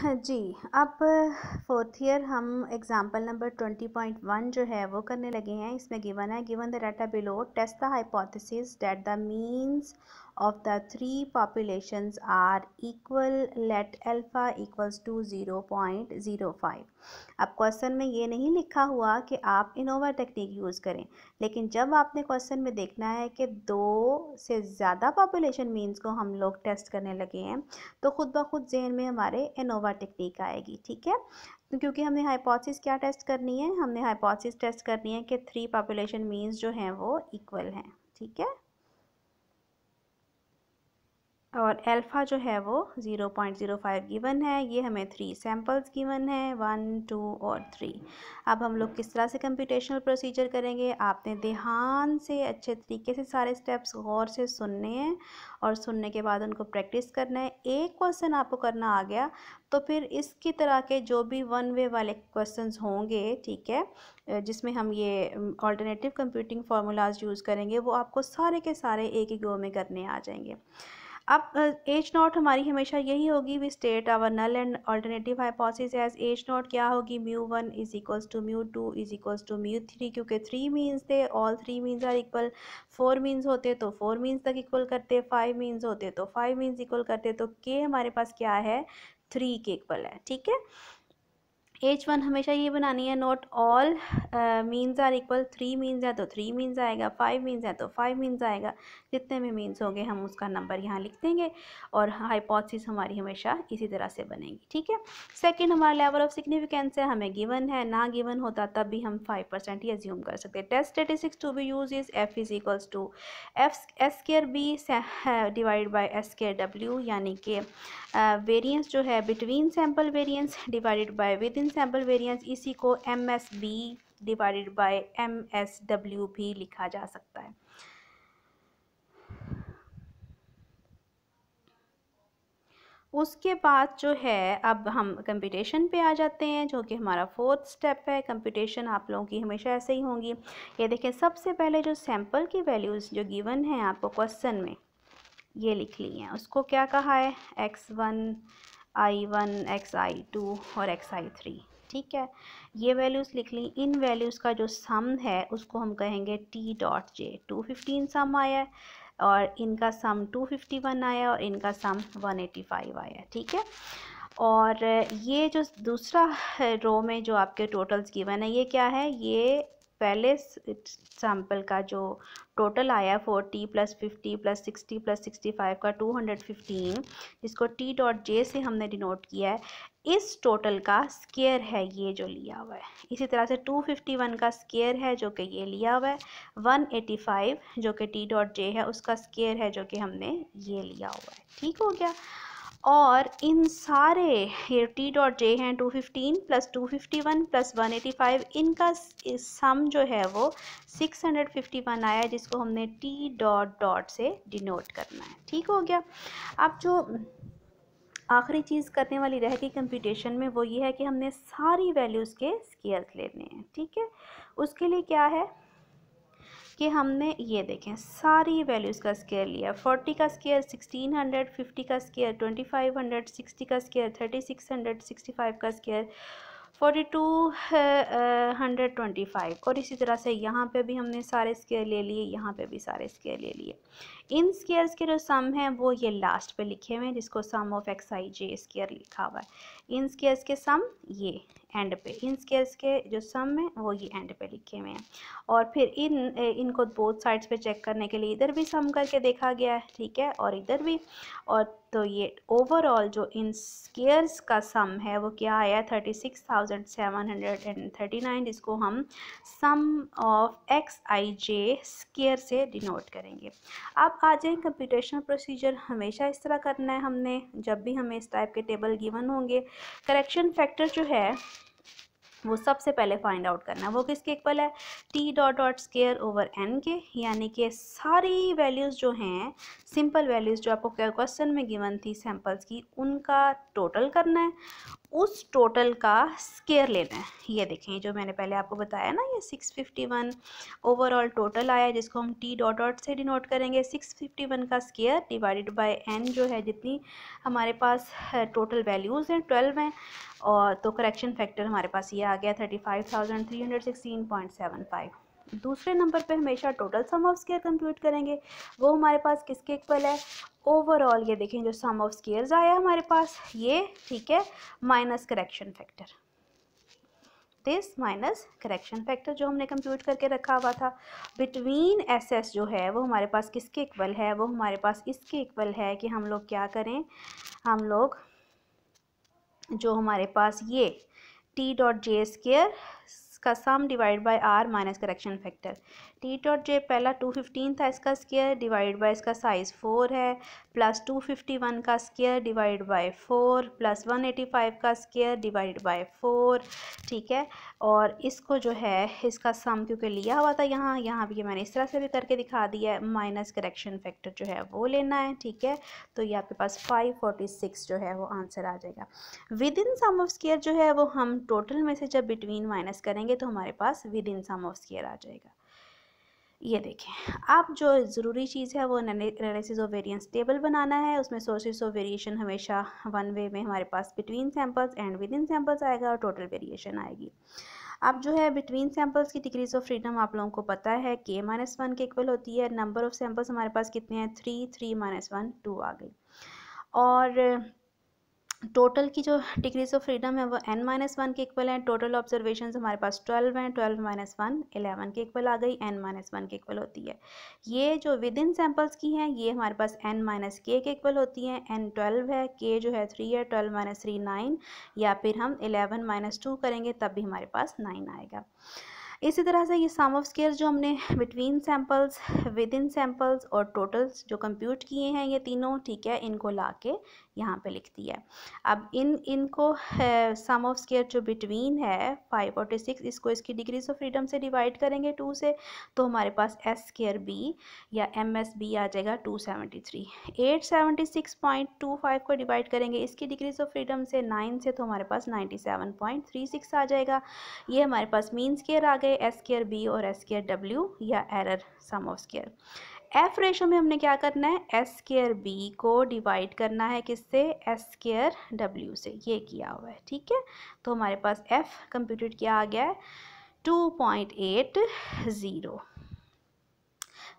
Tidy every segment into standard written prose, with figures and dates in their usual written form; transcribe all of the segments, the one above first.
जी, अब fourth year हम example number 20.1 जो है वो करने लगे हैं। इसमें गिवन है, given the data below, test the hypothesis that the means of the three populations are equal, let alpha equals to 0.05। अब क्वेश्चन में ये नहीं लिखा हुआ कि आप इनोवा टेक्निक यूज़ करें, लेकिन जब आपने क्वेश्चन में देखना है कि दो से ज़्यादा पॉपुलेशन मीन्स को हम लोग टेस्ट करने लगे हैं, तो खुद ब खुद जहन में हमारे एनोवा टेक्निक आएगी। ठीक है, तो क्योंकि हमने हाइपोथेसिस क्या टेस्ट करनी है, हमने हाइपोथेसिस टेस्ट करनी है कि थ्री पॉपुलेशन मीन्स जो हैं वो इक्वल हैं। ठीक है, और अल्फ़ा जो है वो 0.05 गिवन है। ये हमें थ्री सैम्पल्स गिवन है, 1, 2 और 3। अब हम लोग किस तरह से कंप्यूटेशनल प्रोसीजर करेंगे, आपने ध्यान से अच्छे तरीके से सारे स्टेप्स गौर से सुनने हैं और सुनने के बाद उनको प्रैक्टिस करना है। एक क्वेश्चन आपको करना आ गया तो फिर इसकी तरह के जो भी वन वे वाले क्वेश्चंस होंगे, ठीक है, जिसमें हम ये ऑल्टरनेटिव कंप्यूटिंग फार्मूलाज यूज़ करेंगे, वो आपको सारे के सारे एक ही गो में करने आ जाएंगे। अब एच नॉट हमारी हमेशा यही होगी, we state our null and alternative hypothesis as H not क्या होगी, μ1 is equals to μ2 is equals to μ3, क्योंकि 3 मीन्स थे, all 3 means are equal. 4 means होते तो 4 मीन्स तक इक्वल करते, 5 मीन्स होते तो 5 मीन्स इक्वल करते, तो के हमारे पास क्या है, 3 के इक्वल है। ठीक है, H1 हमेशा ये बनानी है, not all means are equal. 3 means है तो 3 मीन्स आएगा, 5 मीन्स है तो 5 मीन्स आएगा, जितने भी मीन्स होंगे हम उसका नंबर यहाँ लिख देंगे और हाइपोथेसिस हमारी हमेशा इसी तरह से बनेगी। ठीक है, सेकंड हमारा लेवल ऑफ सिग्निफिकेंस है, हमें गिवन है, ना गिवन होता तब भी हम 5% ही अज्यूम कर सकते हैं। Test statistics to be use is F is equals to S square B divide by S square W, यानी कि वेरिएंस जो है between sample variance divided by within sample variance, इसी को MSB डिवाइडेड बाय MSW भी लिखा जा सकता है। उसके बाद जो है अब हम कंप्यूटेशन पे आ जाते हैं, जो कि हमारा फोर्थ स्टेप है। कंप्यूटेशन आप लोगों की हमेशा ऐसे ही होंगी। ये देखें, सबसे पहले जो सैम्पल की वैल्यूज़ जो गिवन हैं आपको क्वेश्चन में, ये लिख ली हैं। उसको क्या कहा है, x1, i1, xi2 और xi3। ठीक है, ये वैल्यूज़ लिख ली। इन वैल्यूज़ का जो सम है उसको हम कहेंगे t.j। 215 सम आया है और इनका सम 251 आया और इनका सम 185 आया। ठीक है, और ये जो दूसरा रो में जो आपके टोटल्स गिवन है, ये क्या है, ये पहले सैम्पल का जो टोटल आया 40 + 50 + 60 + 65 का 215, जिसको t.j से हमने डिनोट किया है, इस टोटल का स्क्वायर है ये जो लिया हुआ है। इसी तरह से 251 का स्क्वायर है जो कि ये लिया हुआ है, 185 जो कि t.j है उसका स्क्वायर है जो कि हमने ये लिया हुआ है। ठीक हो गया, और इन सारे ये t.j हैं 215 + 251 + 185, इनका सम जो है वो 651 आया, जिसको हमने t.डॉट से डिनोट करना है। ठीक हो गया, अब जो आखिरी चीज़ करने वाली रह गई कंप्यूटेशन में, वो ये है कि हमने सारी वैल्यूज़ के स्केयर्स लेने हैं। ठीक है, उसके लिए क्या है कि हमने ये देखें सारी वैल्यूज़ का स्केयर लिया। 40 का स्केयर 1600, 50 का स्केयर 2500, 60 का स्केयर 3600, 65 का स्केयर 4225, और इसी तरह से यहाँ पे भी हमने सारे स्केयर ले लिए, यहाँ पे भी सारे स्केयर ले लिए। इन स्केयर्स के जो सम हैं वो ये लास्ट पे लिखे हुए हैं, जिसको सम ऑफ xij स्केयर लिखा हुआ है। इन स्केयर्स के सम ये एंड पे, इन स्केयर्स के जो सम है वो ये एंड पे लिखे हुए हैं। और फिर इनको बोथ साइड्स पे चेक करने के लिए इधर भी सम करके देखा गया है। ठीक है, और इधर भी, और तो ये ओवरऑल जो इन स्केयर्स का सम है वो क्या आया, 36,739, जिसको हम सम ऑफ xij स्केयर से डिनोट करेंगे। अब आ जाए कंप्यूटेशनल प्रोसीजर, हमेशा इस तरह करना है हमने जब भी हमें इस टाइप के टेबल गिवन होंगे। करेक्शन फैक्टर जो है वो सबसे पहले फाइंड आउट करना है, वो किसके इक्वल है, t.डॉट स्केयर ओवर n के, यानी कि सारी वैल्यूज़ जो हैं सिंपल वैल्यूज़ जो आपको क्वेश्चन में गिवन थी सैम्पल्स की, उनका टोटल करना है उस टोटल का स्क्वायर लेना है। ये देखें जो मैंने पहले आपको बताया ना, ये 651 ओवरऑल टोटल आया जिसको हम टी डॉट डॉट से डिनोट करेंगे। 651 का स्क्वायर डिवाइडेड बाय एन जो है, जितनी हमारे पास टोटल वैल्यूज़ हैं 12 हैं, और तो करेक्शन फैक्टर हमारे पास ये आ गया 35,316.75। दूसरे नंबर पे हमेशा total sum of square compute करेंगे, वो हमारे पास किसके इक्वल है, ओवरऑल ये देखें जो सम ऑफ स्क्वायर्स आया हमारे पास ये, ठीक है, minus correction factor, this minus correction factor जो हमने कंप्यूट करके रखा हुआ था। बिटवीन एस एस जो है वो हमारे पास किसके इक्वल है, वो हमारे पास इसके इक्वल है कि हम लोग क्या करें, हम लोग जो हमारे पास ये टी डॉट जे स्क्वायर का sum divide by r minus correction factor. T dot J पहला 215 था, इसका स्क्वायर डिवाइड बाय इसका साइज़ 4 है, प्लस 251 का स्क्वायर डिवाइड बाय 4 प्लस 185 का स्क्वायर डिवाइड बाय 4, ठीक है। और इसको जो है इसका सम क्योंकि लिया हुआ था यहाँ भी मैंने इस तरह से भी करके दिखा दिया है, माइनस करेक्शन फैक्टर जो है वो लेना है, ठीक है। तो ये आपके पास 546 जो है वो आंसर आ जाएगा। Within sum of square जो है वो हम टोटल में से जब बिटवीन माइनस करेंगे तो हमारे पास within sum of square आ जाएगा। ये देखें, अब जो ज़रूरी चीज़ है वो एनालिसिस ऑफ वेरिएंस टेबल बनाना है। उसमें सोर्सेस ऑफ वेरिएशन हमेशा वन वे में हमारे पास between samples and within samples आएगा और टोटल वेरिएशन आएगी। अब जो है बिटवीन सैम्पल्स की डिग्रीज ऑफ फ्रीडम आप लोगों को पता है k-1 के इक्वल होती है। नंबर ऑफ सैम्पल्स हमारे पास कितने हैं, 3 2 आ गई। और टोटल की जो डिग्रीज ऑफ फ्रीडम है वो n-1 के इक्वल है। टोटल ऑब्जर्वेशंस हमारे पास 12 हैं, 12 - 1 11 के इक्वल आ गई, n-1 के इक्वल होती है। ये जो विद इन सैम्पल्स की हैं ये हमारे पास n-k के इक्वल होती हैं। n 12 है, k जो है 3 है, 12 - 3 9, या फिर हम 11 - 2 करेंगे तब भी हमारे पास 9 आएगा। इसी तरह से ये सम ऑफ स्क्वायर जो हमने between samples, with in samples और टोटल्स जो कंप्यूट किए हैं ये तीनों, ठीक है, इनको लाके यहाँ पे लिख दिया है। अब इनको सम ऑफ स्क्वायर जो बिटवीन है 546, इसको इसकी डिग्रीज ऑफ फ्रीडम से डिवाइड करेंगे 2 से, तो हमारे पास एस स्क्वायर बी या एम एस बी आ जाएगा 273। 876.25 को डिवाइड करेंगे इसकी डिग्रीज ऑफ फ्रीडम से 9 से, तो हमारे पास 97.36 आ जाएगा। ये हमारे पास मीन स्क्वायर आ गए, एस स्क्वायर बी और एस स्क्वायर डब्ल्यू या error sum of square. F ratio में हमने क्या करना है, एस स्क्वायर बी को डिवाइड करना है किससे, एस स्क्वायर डब्ल्यू से, ये किया हुआ है, ठीक है। तो हमारे पास एफ कंप्यूटेड क्या आ गया है, 2.80।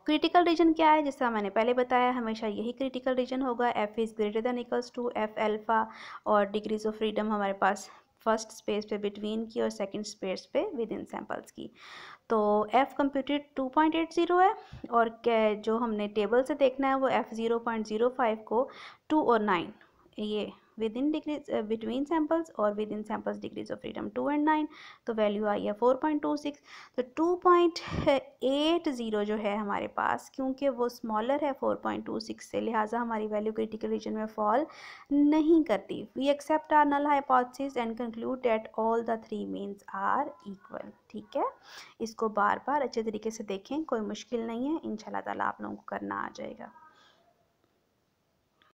क्रिटिकल रीजन क्या है, जैसा मैंने पहले बताया हमेशा यही क्रिटिकल रीजन होगा, F is greater than equals to F alpha, और डिग्रीज ऑफ फ्रीडम हमारे पास फर्स्ट स्पेस पे बिटवीन की और सेकंड स्पेस पे विद इन सैम्पल्स की। तो एफ़ कंप्यूटेड 2.80 है, और जो हमने टेबल से देखना है वो एफ़ 0.05 को 2 और 9 ये within degrees between samples और within samples degrees of freedom 2 और 9, तो वैल्यू आई है 4.26। तो 2.80 जो है हमारे पास, क्योंकि वो स्मॉलर है 4.26 से, लिहाजा हमारी वैल्यू क्रिटिकल रीजन में फॉल नहीं करती। We accept our null hypothesis and conclude that all the 3 means are equal, ठीक है। इसको बार बार अच्छे तरीके से देखें, कोई मुश्किल नहीं है, इंशाल्लाह ताला आप लोगों को करना आ जाएगा।